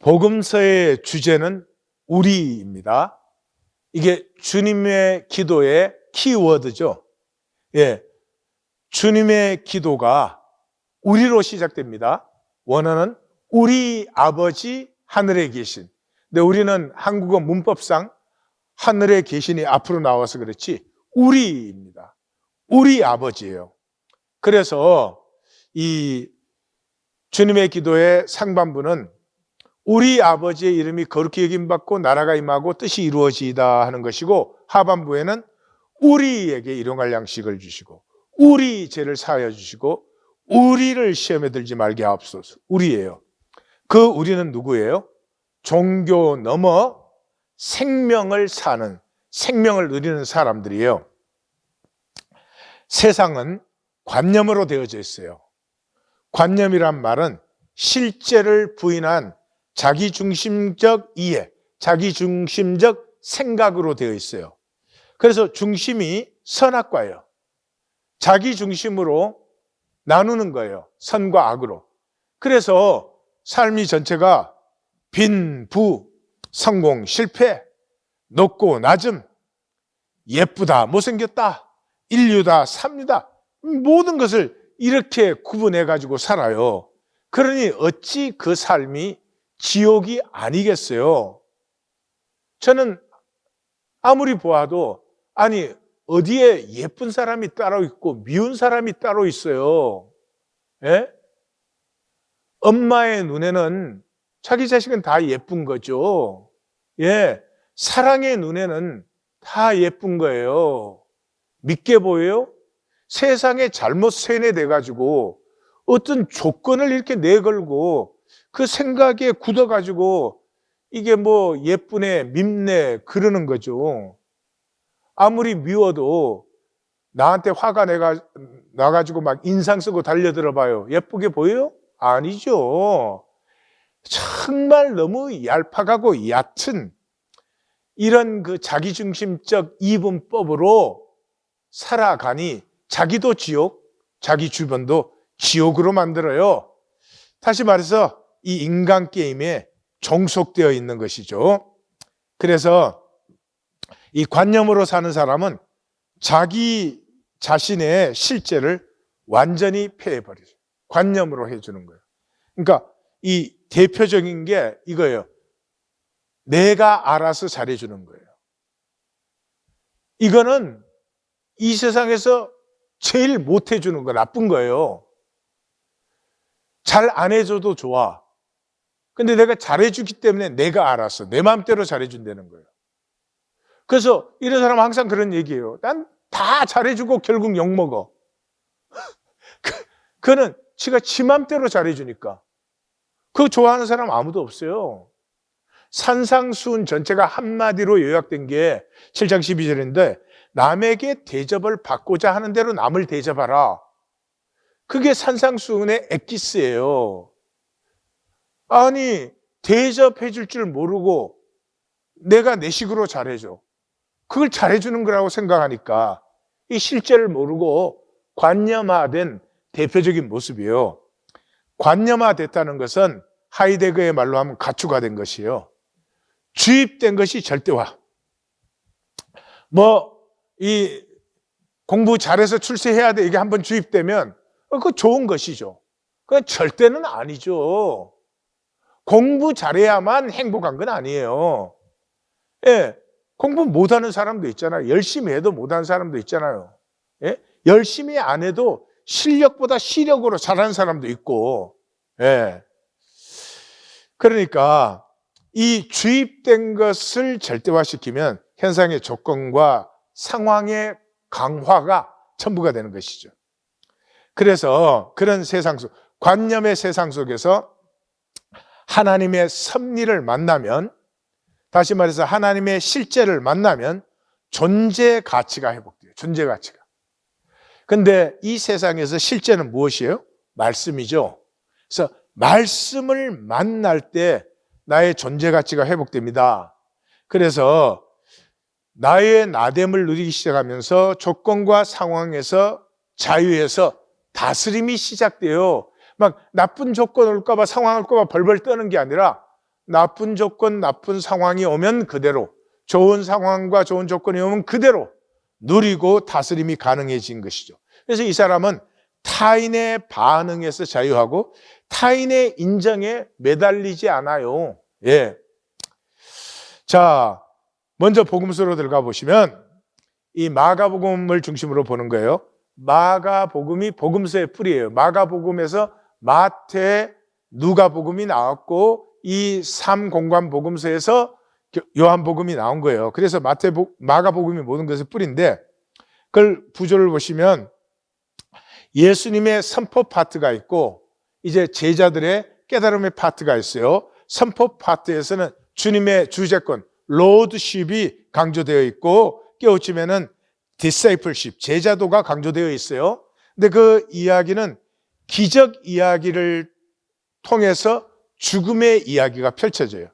복음서의 주제는 우리입니다. 이게 주님의 기도의 키워드죠. 예, 주님의 기도가 우리로 시작됩니다. 원어는 우리 아버지 하늘에 계신. 근데 우리는 한국어 문법상 하늘에 계신이 앞으로 나와서 그렇지 우리입니다. 우리 아버지예요. 그래서 이 주님의 기도의 상반부는 우리 아버지의 이름이 거룩히 여김받고 나라가 임하고 뜻이 이루어지이다 하는 것이고, 하반부에는 우리에게 일용할 양식을 주시고 우리 죄를 사하여 주시고 우리를 시험에 들지 말게 하옵소서. 우리예요. 그 우리는 누구예요? 종교 넘어 생명을 사는, 생명을 누리는 사람들이에요. 세상은 관념으로 되어져 있어요. 관념이란 말은 실제를 부인한 자기중심적 이해, 자기중심적 생각으로 되어 있어요. 그래서 중심이 선악과예요. 자기중심으로 나누는 거예요. 선과 악으로. 그래서 삶이 전체가 빈, 부, 성공, 실패, 높고 낮음, 예쁘다, 못생겼다, 인류다, 삽니다, 모든 것을 이렇게 구분해 가지고 살아요. 그러니 어찌 그 삶이 지옥이 아니겠어요? 저는 아무리 보아도 아니 어디에 예쁜 사람이 따로 있고 미운 사람이 따로 있어요. 예? 엄마의 눈에는 자기 자식은 다 예쁜 거죠. 예, 사랑의 눈에는 다 예쁜 거예요. 믿게 보여요? 세상에 잘못 세뇌돼 가지고 어떤 조건을 이렇게 내걸고 그 생각에 굳어 가지고 이게 뭐 예쁘네 밉네 그러는 거죠. 아무리 미워도 나한테 화가 나가지고 막 인상 쓰고 달려들어 봐요. 예쁘게 보여요? 아니죠. 정말 너무 얄팍하고 얕은 이런 그 자기중심적 이분법으로 살아가니 자기도 지옥, 자기 주변도 지옥으로 만들어요. 다시 말해서 이 인간 게임에 종속되어 있는 것이죠. 그래서 이 관념으로 사는 사람은 자기 자신의 실제를 완전히 폐해버리죠. 관념으로 해주는 거예요. 그러니까 이 대표적인 게 이거예요. 내가 알아서 잘해주는 거예요. 이거는 이 세상에서 제일 못해주는 거, 나쁜 거예요. 잘 안 해줘도 좋아. 근데 내가 잘해주기 때문에 내가 알아서 내 마음대로 잘해준다는 거예요. 그래서 이런 사람은 항상 그런 얘기예요. 난 다 잘해주고 결국 욕먹어. 그는 지가 지 맘대로 잘해주니까. 그거 좋아하는 사람 아무도 없어요. 산상수훈 전체가 한마디로 요약된 게 7장 12절인데 남에게 대접을 받고자 하는 대로 남을 대접하라. 그게 산상수훈의 엑기스예요. 아니 대접해 줄 줄 모르고 내가 내 식으로 잘해줘. 그걸 잘해주는 거라고 생각하니까 이 실제를 모르고 관념화된 대표적인 모습이에요. 관념화됐다는 것은 하이데거의 말로 하면 가축화된 것이에요. 주입된 것이 절대화. 이 공부 잘해서 출세해야 돼 이게 한번 주입되면 그거 좋은 것이죠. 그건 절대는 아니죠. 공부 잘해야만 행복한 건 아니에요. 예, 공부 못하는 사람도 있잖아요. 열심히 해도 못하는 사람도 있잖아요. 예? 열심히 안 해도 실력보다 시력으로 잘하는 사람도 있고. 예. 그러니까 이 주입된 것을 절대화시키면 현상의 조건과 상황의 강화가 첨부가 되는 것이죠. 그래서 그런 세상 속, 관념의 세상 속에서 하나님의 섭리를 만나면, 다시 말해서 하나님의 실제를 만나면 존재 가치가 회복돼요. 존재 가치가. 근데 이 세상에서 실제는 무엇이에요? 말씀이죠. 그래서 말씀을 만날 때 나의 존재 가치가 회복됩니다. 그래서 나의 나됨을 누리기 시작하면서 조건과 상황에서 자유해서 다스림이 시작돼요. 막 나쁜 조건 올까 봐 상황 올까 봐 벌벌 떠는 게 아니라 나쁜 조건, 나쁜 상황이 오면 그대로, 좋은 상황과 좋은 조건이 오면 그대로 누리고 다스림이 가능해진 것이죠. 그래서 이 사람은 타인의 반응에서 자유하고 타인의 인정에 매달리지 않아요. 예. 자, 먼저 복음서로 들어가 보시면 이 마가복음을 중심으로 보는 거예요. 마가복음이 복음서의 뿌리예요. 마가복음에서 마태, 누가복음이 나왔고 이 3공관 복음서에서 요한복음이 나온 거예요. 그래서 마가복음이 모든 것의 뿌리인데 그걸 구조를 보시면 예수님의 선포 파트가 있고 이제 제자들의 깨달음의 파트가 있어요. 선포 파트에서는 주님의 주재권, 로드십이 강조되어 있고 깨우치면은 디사이플십, 제자도가 강조되어 있어요. 근데 그 이야기는 기적 이야기를 통해서 죽음의 이야기가 펼쳐져요.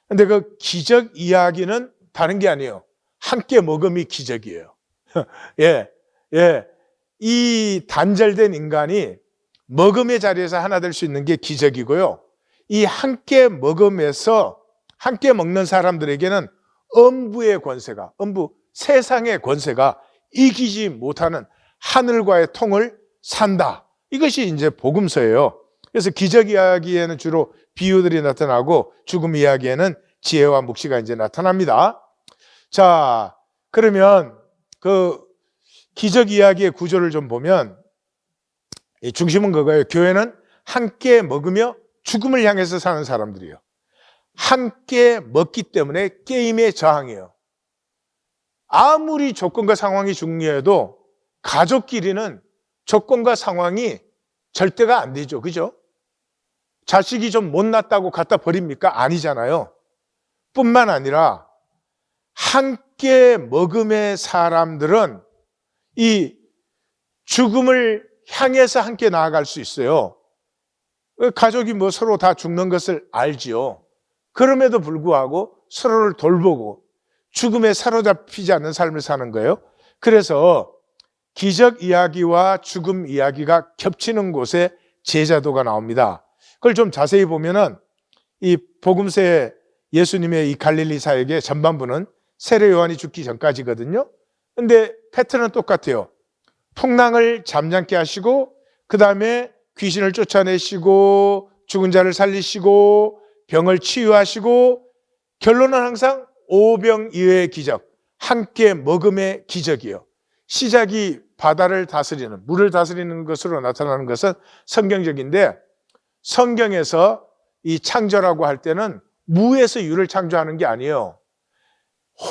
근데 그 기적 이야기는 다른 게 아니에요. 함께 먹음이 기적이에요. 예, 예. 이 단절된 인간이 먹음의 자리에서 하나 될 수 있는 게 기적이고요. 이 함께 먹음에서 함께 먹는 사람들에게는 음부의 권세가, 세상의 권세가 이기지 못하는 하늘과의 통을 산다. 이것이 이제 복음서예요. 그래서 기적 이야기에는 주로 비유들이 나타나고 죽음 이야기에는 지혜와 묵시가 이제 나타납니다. 자, 그러면 그 기적 이야기의 구조를 좀 보면 이 중심은 그거예요. 교회는 함께 먹으며 죽음을 향해서 사는 사람들이에요. 함께 먹기 때문에 게임의 저항이에요. 아무리 조건과 상황이 중요해도 가족끼리는 조건과 상황이 절대가 안 되죠. 그죠? 자식이 좀 못났다고 갖다 버립니까? 아니잖아요. 뿐만 아니라 함께 먹음의 사람들은 이 죽음을 향해서 함께 나아갈 수 있어요. 가족이 뭐 서로 다 죽는 것을 알지요. 그럼에도 불구하고 서로를 돌보고 죽음에 사로잡히지 않는 삶을 사는 거예요. 그래서 기적 이야기와 죽음 이야기가 겹치는 곳에 제자도가 나옵니다. 그걸 좀 자세히 보면은 이 복음서의 예수님의 이 갈릴리 사역의 전반부는 세례 요한이 죽기 전까지거든요. 근데 패턴은 똑같아요. 풍랑을 잠잠케 하시고 그 다음에 귀신을 쫓아내시고 죽은 자를 살리시고 병을 치유하시고 결론은 항상 오병이어의 기적, 함께 먹음의 기적이에요. 시작이 바다를 다스리는, 물을 다스리는 것으로 나타나는 것은 성경적인데 성경에서 이 창조라고 할 때는 무에서 유를 창조하는 게 아니에요.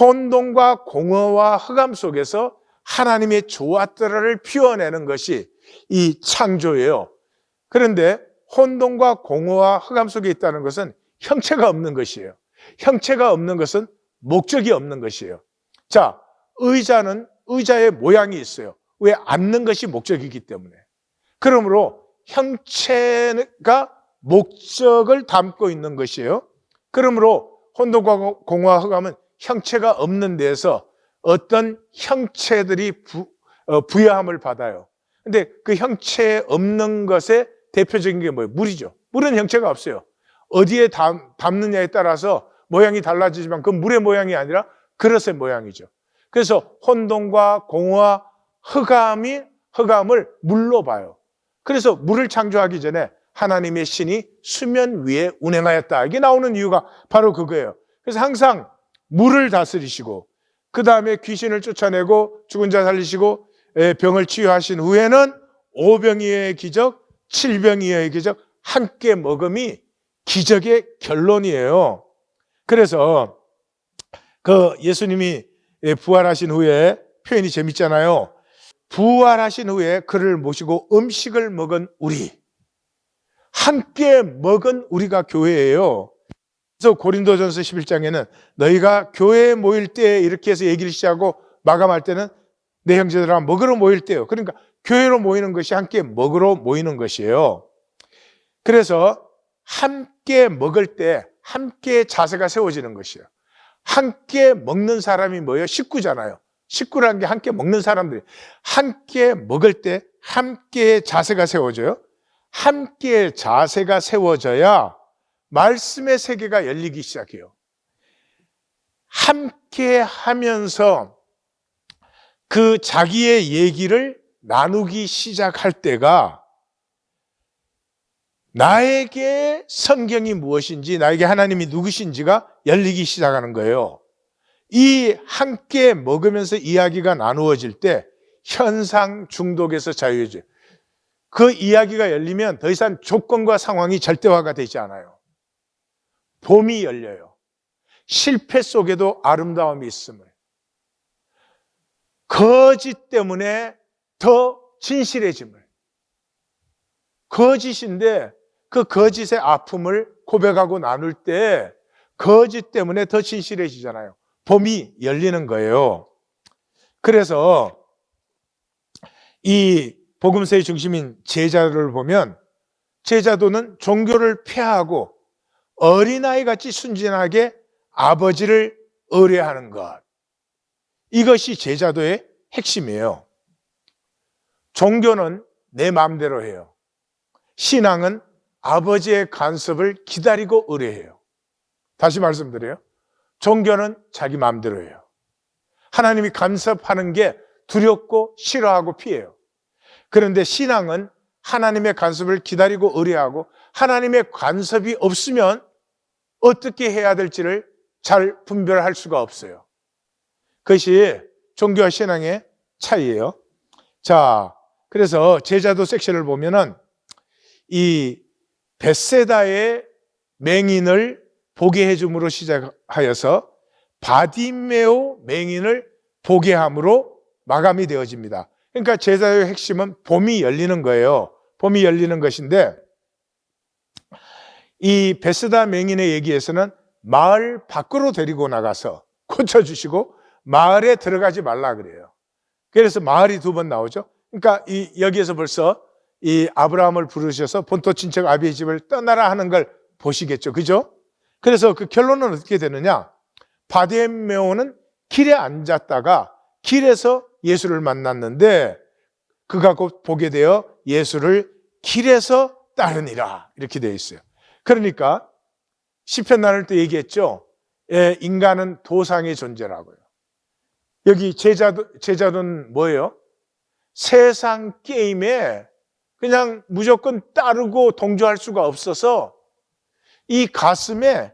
혼돈과 공허와 흑암 속에서 하나님의 조화들을 피워내는 것이 이 창조예요. 그런데 혼돈과 공허와 흑암 속에 있다는 것은 형체가 없는 것이에요. 형체가 없는 것은 목적이 없는 것이에요. 자, 의자는 의자의 모양이 있어요. 왜? 앉는 것이 목적이기 때문에. 그러므로 형체가 목적을 담고 있는 것이에요. 그러므로 혼돈과 공허와 흑암은 형체가 없는 데에서 어떤 형체들이 부여함을 받아요. 근데 그 형체 없는 것의 대표적인 게 뭐예요? 물이죠. 물은 형체가 없어요. 어디에 담느냐에 따라서 모양이 달라지지만 그 물의 모양이 아니라 그릇의 모양이죠. 그래서 혼돈과 공허와 흑암을 물로 봐요. 그래서 물을 창조하기 전에 하나님의 신이 수면 위에 운행하였다. 이게 나오는 이유가 바로 그거예요. 그래서 항상 물을 다스리시고 그 다음에 귀신을 쫓아내고 죽은 자 살리시고 병을 치유하신 후에는 오병이어의 기적, 칠병이어의 기적, 함께 먹음이 기적의 결론이에요. 그래서 그 예수님이 부활하신 후에 표현이 재밌잖아요. 부활하신 후에 그를 모시고 음식을 먹은 우리, 함께 먹은 우리가 교회예요. 그래서 고린도전서 11장에는 너희가 교회에 모일 때 이렇게 해서 얘기를 시작하고 마감할 때는 내 형제들아 먹으러 모일 때요. 그러니까 교회로 모이는 것이 함께 먹으러 모이는 것이에요. 그래서 함께 먹을 때 함께 자세가 세워지는 것이에요. 함께 먹는 사람이 뭐예요? 식구잖아요. 식구라는 게 함께 먹는 사람들이 함께 먹을 때 함께 자세가 세워져요. 함께 자세가 세워져야 말씀의 세계가 열리기 시작해요. 함께 하면서 그 자기의 얘기를 나누기 시작할 때가 나에게 성경이 무엇인지, 나에게 하나님이 누구신지가 열리기 시작하는 거예요. 이 함께 먹으면서 이야기가 나누어질 때 현상 중독에서 자유해져요. 그 이야기가 열리면 더 이상 조건과 상황이 절대화가 되지 않아요. 봄이 열려요. 실패 속에도 아름다움이 있음을. 거짓 때문에 더 진실해짐을. 거짓인데 그 거짓의 아픔을 고백하고 나눌 때 거짓 때문에 더 진실해지잖아요. 봄이 열리는 거예요. 그래서 이 복음서의 중심인 제자도를 보면 제자도는 종교를 폐하고 어린아이같이 순진하게 아버지를 의뢰하는 것. 이것이 제자도의 핵심이에요. 종교는 내 마음대로 해요. 신앙은 아버지의 간섭을 기다리고 의뢰해요. 다시 말씀드려요. 종교는 자기 마음대로 해요. 하나님이 간섭하는 게 두렵고 싫어하고 피해요. 그런데 신앙은 하나님의 간섭을 기다리고 의뢰하고 하나님의 간섭이 없으면 어떻게 해야 될지를 잘 분별할 수가 없어요. 그것이 종교와 신앙의 차이예요. 자, 그래서 제자도 섹션을 보면은 이 벳세다의 맹인을 보게 해줌으로 시작하여서 바디메오 맹인을 보게 함으로 마감이 되어집니다. 그러니까 제자도의 핵심은 봄이 열리는 거예요. 봄이 열리는 것인데 이 벳세다 맹인의 얘기에서는 마을 밖으로 데리고 나가서 고쳐주시고 마을에 들어가지 말라 그래요. 그래서 마을이 두 번 나오죠. 그러니까 여기에서 벌써 이 아브라함을 부르셔서 본토 친척 아비의 집을 떠나라 하는 걸 보시겠죠. 그죠? 그래서 그 결론은 어떻게 되느냐? 바디메오는 길에 앉았다가 길에서 예수를 만났는데 그가 곧 보게 되어 예수를 길에서 따르니라 이렇게 되어 있어요. 그러니까 시편 나눌 때 얘기했죠. 인간은 도상의 존재라고요. 여기 제자도는 뭐예요? 세상 게임에 그냥 무조건 따르고 동조할 수가 없어서 이 가슴에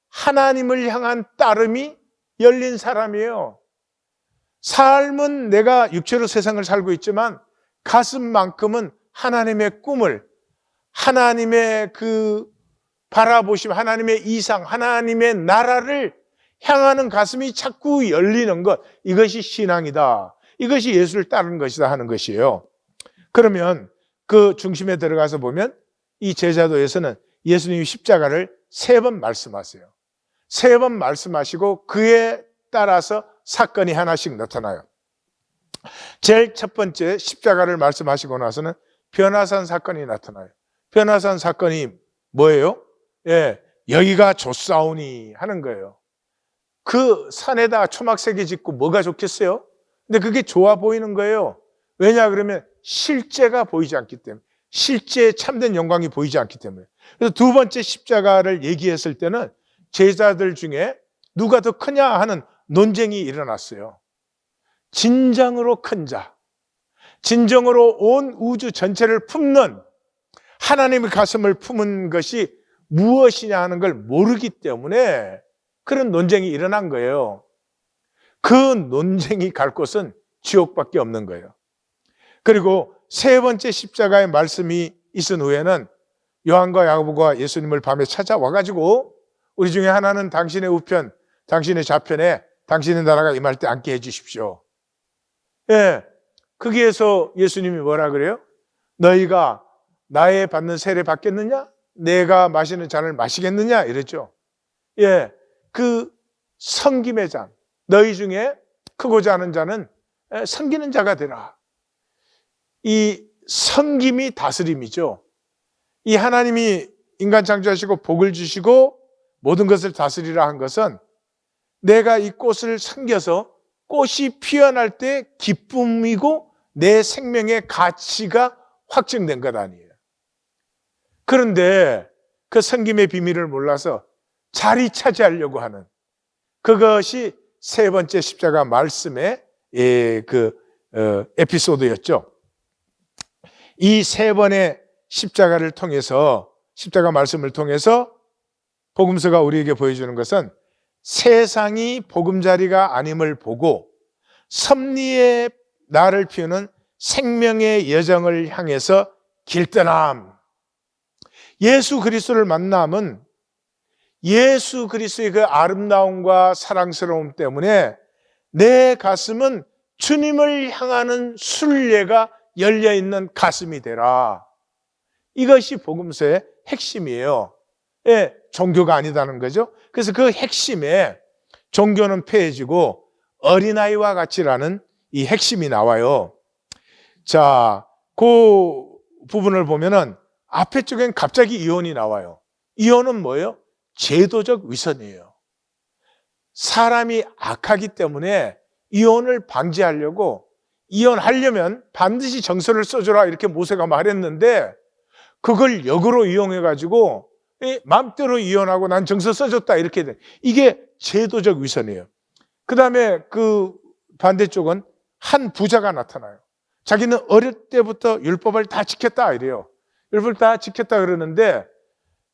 하나님을 향한 따름이 열린 사람이에요. 삶은 내가 육체로 세상을 살고 있지만 가슴만큼은 하나님의 꿈을, 하나님의 그 바라보심, 하나님의 이상, 하나님의 나라를 향하는 가슴이 자꾸 열리는 것, 이것이 신앙이다. 이것이 예수를 따르는 것이다 하는 것이에요. 그러면 그 중심에 들어가서 보면 이 제자도에서는 예수님이 십자가를 3번 말씀하세요. 3번 말씀하시고 그에 따라서 사건이 하나씩 나타나요. 제일 첫 번째 십자가를 말씀하시고 나서는 변화산 사건이 나타나요. 변화산 사건이 뭐예요? 여기가 좋사오니 하는 거예요. 그 산에다 초막세계 짓고 뭐가 좋겠어요? 근데 그게 좋아 보이는 거예요. 왜냐 그러면 실제가 보이지 않기 때문에, 실제 참된 영광이 보이지 않기 때문에. 그래서 두 번째 십자가를 얘기했을 때는 제자들 중에 누가 더 크냐 하는 논쟁이 일어났어요. 진정으로 큰 자, 진정으로 온 우주 전체를 품는 하나님의 가슴을 품은 것이 무엇이냐 하는 걸 모르기 때문에 그런 논쟁이 일어난 거예요. 그 논쟁이 갈 곳은 지옥밖에 없는 거예요. 그리고 세 번째 십자가의 말씀이 있은 후에는 요한과 야고보가 예수님을 밤에 찾아와가지고 우리 중에 하나는 당신의 우편, 당신의 좌편에 당신의 나라가 임할 때 앉게 해주십시오. 거기에서 예수님이 뭐라 그래요? 너희가 나의 받는 세례 받겠느냐? 내가 마시는 잔을 마시겠느냐? 이랬죠. 그 섬김의 잔, 너희 중에 크고자 하는 자는 섬기는 자가 되라. 이 섬김이 다스림이죠. 이 하나님이 인간 창조하시고 복을 주시고 모든 것을 다스리라 한 것은 내가 이 꽃을 섬겨서 꽃이 피어날 때 기쁨이고 내 생명의 가치가 확증된 것 아니에요. 그런데 그 섬김의 비밀을 몰라서 자리 차지하려고 하는 그것이 세 번째 십자가 말씀의 에피소드였죠. 이 세 번의 십자가를 통해서, 십자가 말씀을 통해서 복음서가 우리에게 보여주는 것은 세상이 보금자리가 아님을 보고 섭리의 나를 피우는 생명의 여정을 향해서 길떠남. 예수 그리스도를 만남은 예수 그리스도의 그 아름다움과 사랑스러움 때문에 내 가슴은 주님을 향하는 순례가 열려있는 가슴이 되라. 이것이 복음서의 핵심이에요. 예, 종교가 아니다는 거죠. 그래서 그 핵심에 종교는 폐해지고 어린아이와 같이라는 이 핵심이 나와요. 자, 그 부분을 보면은 앞에 쪽엔 갑자기 이혼이 나와요. 이혼은 뭐예요? 제도적 위선이에요. 사람이 악하기 때문에 이혼을 방지하려고, 이혼하려면 반드시 정서를 써줘라 이렇게 모세가 말했는데 그걸 역으로 이용해가지고 마음대로 이혼하고 난 정서 써줬다 이렇게 돼. 이게 제도적 위선이에요. 그 다음에 그 반대쪽은 한 부자가 나타나요. 자기는 어릴 때부터 율법을 다 지켰다 이래요. 율법을 다 지켰다 그러는데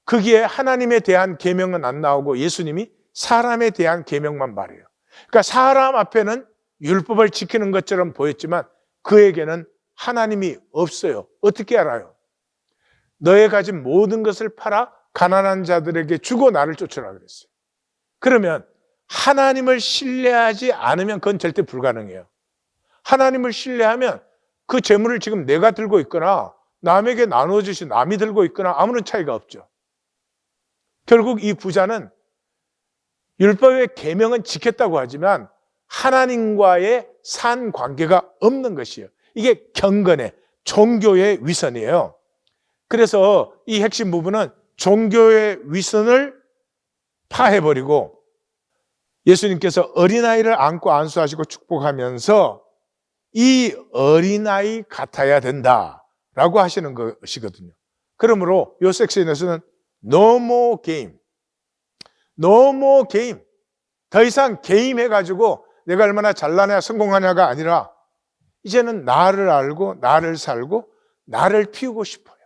거기에 하나님에 대한 계명은 안 나오고 예수님이 사람에 대한 계명만 말해요. 그러니까 사람 앞에는 율법을 지키는 것처럼 보였지만 그에게는 하나님이 없어요. 어떻게 알아요? 너의 가진 모든 것을 팔아 가난한 자들에게 주고 나를 쫓으라 그랬어요. 그러면 하나님을 신뢰하지 않으면 그건 절대 불가능해요. 하나님을 신뢰하면 그 재물을 지금 내가 들고 있거나 남에게 나눠주신 남이 들고 있거나 아무런 차이가 없죠. 결국 이 부자는 율법의 계명은 지켰다고 하지만 하나님과의 산 관계가 없는 것이에요. 이게 경건의 종교의 위선이에요. 그래서 이 핵심 부분은 종교의 위선을 파해버리고 예수님께서 어린아이를 안고 안수하시고 축복하면서 이 어린아이 같아야 된다라고 하시는 것이거든요. 그러므로 이 섹션에서는 No more game. No more game. 더 이상 게임해가지고 내가 얼마나 잘나냐 성공하냐가 아니라 이제는 나를 알고 나를 살고 나를 피우고 싶어요.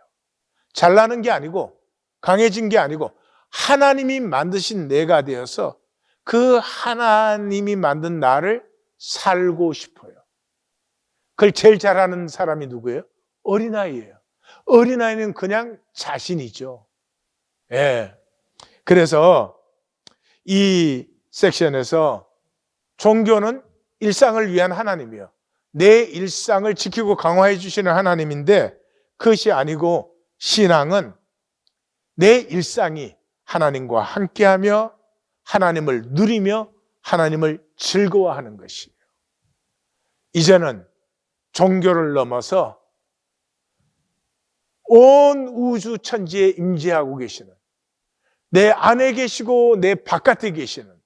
잘나는 게 아니고 강해진 게 아니고 하나님이 만드신 내가 되어서 그 하나님이 만든 나를 살고 싶어요. 그걸 제일 잘하는 사람이 누구예요? 어린아이예요. 어린아이는 그냥 자신이죠. 예. 그래서 이 섹션에서 종교는 일상을 위한 하나님이에요. 내 일상을 지키고 강화해 주시는 하나님인데 그것이 아니고 신앙은 내 일상이 하나님과 함께하며 하나님을 누리며 하나님을 즐거워하는 것이에요. 이제는 종교를 넘어서 온 우주 천지에 임재하고 계시는 내 안에 계시고 내 바깥에 계시는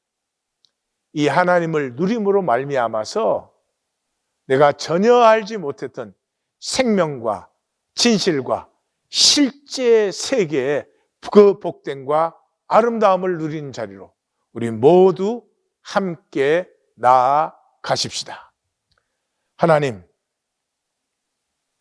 이 하나님을 누림으로 말미암아서 내가 전혀 알지 못했던 생명과 진실과 실제 세계의 그 복됨과 아름다움을 누리는 자리로 우리 모두 함께 나아가십시다. 하나님,